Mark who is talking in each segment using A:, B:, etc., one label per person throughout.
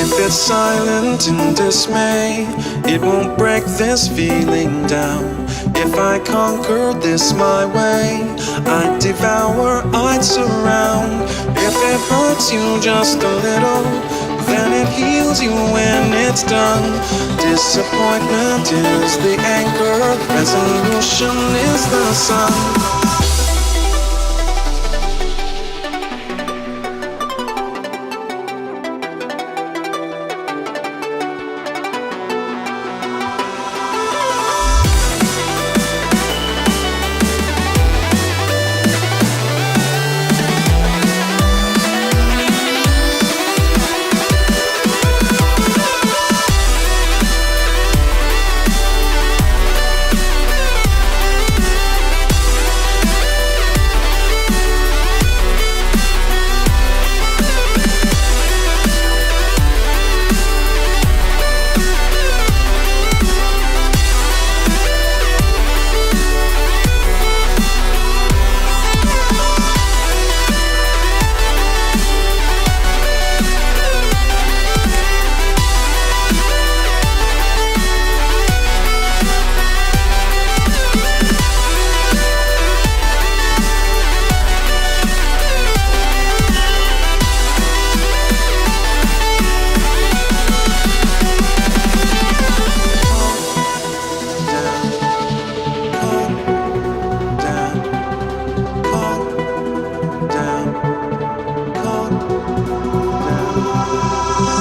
A: If it's silent in dismay, it won't break this feeling down. If I conquer this my way, I'd devour, I'd surround. If it hurts you just a little, then it heals you when it's done. Disappointment is the anchor, resolution is the sun.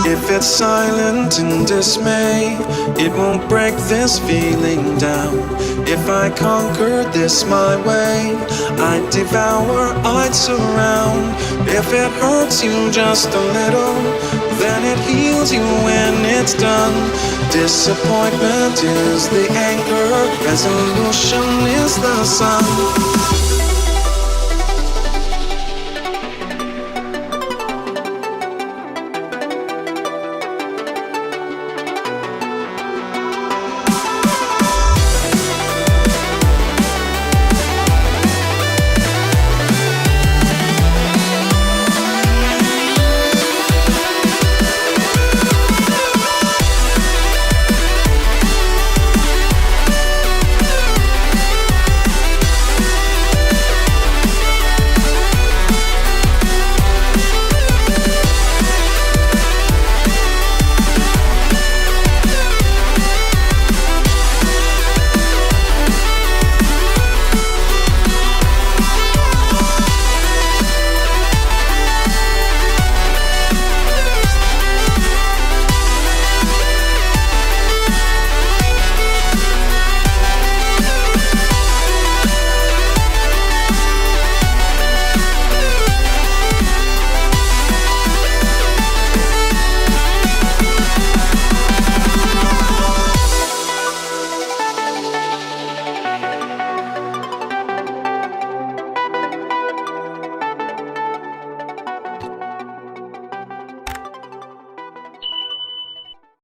A: If it's silent in dismay, it won't break this feeling down. If I conquer this my way, I'd devour, I'd surround. If it hurts you just a little, then it heals you when it's done. Disappointment is the anchor, resolution is the sun.